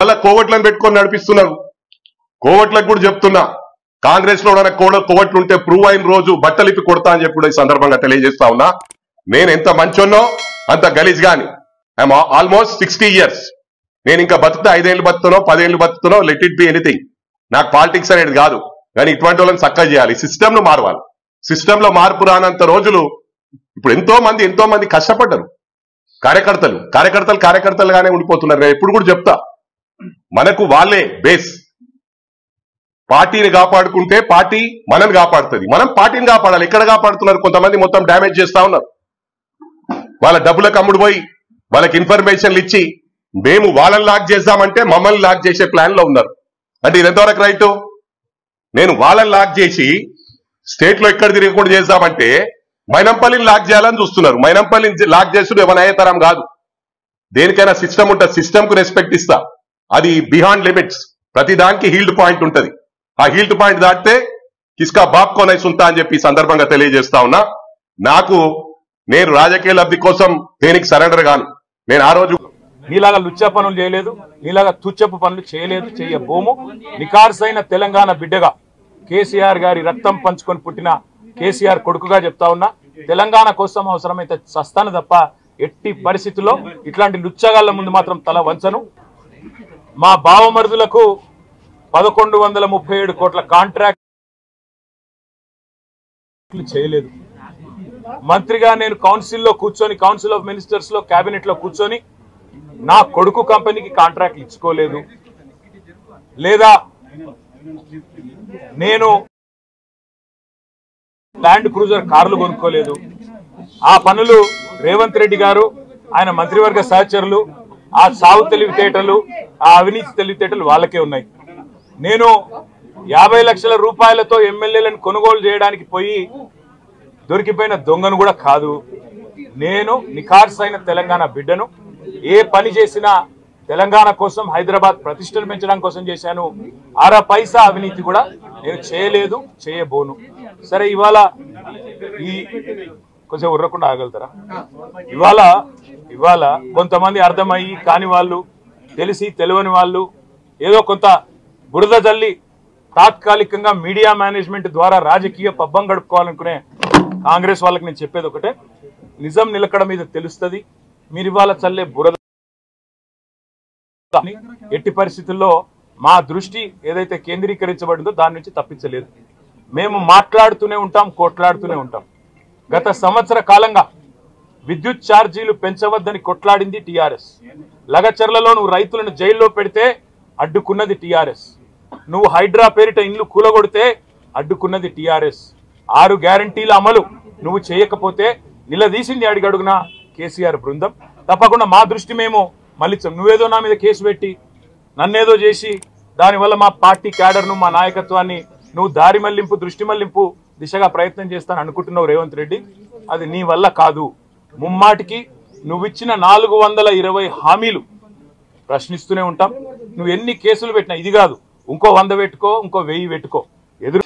అలా కోవట్లను పెట్టుకొని నడిపిస్తున్నారు. కోవట్లకు కూడా చెప్తున్నా, కాంగ్రెస్ లో కోవట్లు ఉంటే ప్రూవ్ అయిన రోజు బట్టలిప్పి కొడతా అని చెప్పి కూడా ఈ సందర్భంగా తెలియజేస్తా ఉన్నా. నేను ఎంత మంచోన్నో అంత గలీజ్ గాని. I'm almost 60 years. నేను ఇంకా బతుకుతా 5 ఏళ్ళు బతుకుతానో 10 ఏళ్ళు బతుకుతానో, లెట్ ఇట్ బి ఎనీథింగ్. నాకు పాలిటిక్స్ అనేది కాదు, కానీ ఇటువంటి వాళ్ళని చక్కగా చేయాలి, సిస్టమ్ ను మారవాలి. సిస్టమ్ లో మార్పు రానంత రోజులు ఇప్పుడు ఎంతో మంది కష్టపడ్డారు. కార్యకర్తలుగానే ఉండిపోతున్నారు. నేను ఎప్పుడు కూడా చెప్తా, మనకు వాళ్ళే బేస్. పార్టీని కాపాడుకుంటే పార్టీ మనల్ని కాపాడుతుంది, మనం పార్టీని కాపాడాలి. ఎక్కడ కాపాడుతున్నారు? కొంతమంది మొత్తం డ్యామేజ్ చేస్తా ఉన్నారు. వాళ్ళ డబ్బులకు అమ్ముడు పోయి వాళ్ళకి ఇన్ఫర్మేషన్లు ఇచ్చి మేము వాళ్ళని లాక్ చేద్దామంటే మమ్మల్ని లాక్ చేసే ప్లాన్ లో ఉన్నారు. అంటే ఇది ఎంతవరకు రైట్? నేను వాళ్ళని లాక్ చేసి స్టేట్ లో ఎక్కడ తిరగకుండా చేద్దామంటే మైనంపల్లిని లాక్ చేయాలని చూస్తున్నారు. మైనంపల్లిని లాక్ చేసుడు ఎవరైనా అయ్యేతరం కాదు. దేనికైనా సిస్టమ్ ఉంటుంది, సిస్టమ్ కు రెస్పెక్ట్ ఇస్తా. అది బిహాండ్ లిమిట్స్. ప్రతి దానికి హీల్డ్ పాయింట్ ఉంటది. ఆ హీల్డ్ పాయింట్ దాటితే కిస్కా బాప్ కోనై సుంతా అని చెప్పి సందర్భంగా తెలియజేస్తా ఉన్నా. నేను రాజకీయ లబ్ధి కోసం దేనికి సరెండర్ గాను. నేను ఆ రోజు నీలాగా లుచ్చా పనులు చేయలేదు, నీలాగా తుచ్చపు పనులు చేయబోము. నికార్సైన తెలంగాణ బిడ్డగా, కేసీఆర్ గారి రక్తం పంచుకొని పుట్టిన కేసీఆర్ కొడుకుగా చెప్తా ఉన్నా, తెలంగాణ కోసం అవసరమైతే చస్తాను తప్ప ఎట్టి పరిస్థితుల్లో ఇట్లాంటి లుచ్చగాళ్ల ముందు మాత్రం తల వంచను. మా బావమరుదులకు 1137 కోట్ల కాంట్రాక్ట్ చేయలేదు. మంత్రిగా నేను కౌన్సిల్లో కూర్చొని, కౌన్సిల్ ఆఫ్ మినిస్టర్స్ లో, కేబినెట్ లో కూర్చొని నా కొడుకు కంపెనీకి కాంట్రాక్ట్లు ఇచ్చుకోలేదు. లేదా నేను ల్యాండ్ క్రూజర్ కార్లు కొనుక్కోలేదు. ఆ పనులు రేవంత్ రెడ్డి గారు, ఆయన మంత్రివర్గ సహచరులు, ఆ సాగు తెలివితేటలు, ఆ అవినీతి తెలివితేటలు వాళ్ళకే ఉన్నాయి. నేను 50 లక్షల రూపాయలతో ఎమ్మెల్యేలను కొనుగోలు చేయడానికి పోయి దొరికిపోయిన దొంగను కూడా కాదు. నేను నిఖార్సైన తెలంగాణ బిడ్డను. ఏ పని చేసినా తెలంగాణ కోసం, హైదరాబాద్ ప్రతిష్టను పెంచడం కోసం చేశాను. అర పైసా అవినీతి కూడా నేను చేయలేదు, చేయబోను. సరే, ఇవాళ కొంచెం ఉర్రకుండా ఆగలుగుతారా? ఇవాళ కొంతమంది అర్థమయ్యి కాని వాళ్ళు, తెలిసి తెలియని వాళ్ళు ఏదో కొంత బురద జల్లి తాత్కాలికంగా మీడియా మేనేజ్మెంట్ ద్వారా రాజకీయ పబ్బం గడుపుకోవాలనుకునే కాంగ్రెస్ వాళ్ళకి నేను చెప్పేది ఒకటే, నిజం నిలకడ మీద తెలుస్తుంది. మీరు ఇవాళ చల్లే బురద ఎట్టి పరిస్థితుల్లో మా దృష్టి ఏదైతే కేంద్రీకరించబడిందో దాని నుంచి తప్పించలేదు. మేము మాట్లాడుతూనే ఉంటాం, కొట్లాడుతూనే ఉంటాం. గత సంవత్సర కాలంగా విద్యుత్ ఛార్జీలు పెంచవద్దని కొట్లాడింది టీఆర్ఎస్. లగచర్లలో నువ్వు రైతులను జైల్లో పెడితే అడ్డుకున్నది టీఆర్ఎస్. నువ్వు హైడ్రా పేరిట ఇండ్లు కూలగొడితే అడ్డుకున్నది టీఆర్ఎస్. 6 గ్యారంటీల అమలు నువ్వు చేయకపోతే నిలదీసింది అడిగడుగున కేసీఆర్ బృందం. తప్పకుండా మా దృష్టి మేము మళ్ళించాం. నువ్వేదో నా మీద కేసు పెట్టి నన్నేదో చేసి దానివల్ల మా పార్టీ క్యాడర్ను, మా నాయకత్వాన్ని నువ్వు దారి మళ్లింపు, దృష్టి మళ్లింపు దిశగా ప్రయత్నం చేస్తాను అనుకుంటున్నావు రేవంత్ రెడ్డి. అది నీ వల్ల కాదు. ముమ్మాటికి నువ్విచ్చిన 420 హామీలు ప్రశ్నిస్తూనే ఉంటాం. నువ్వు ఎన్ని కేసులు పెట్టినా, ఇది కాదు ఇంకో 100 పెట్టుకో, ఇంకో 1000 పెట్టుకో, ఎదురు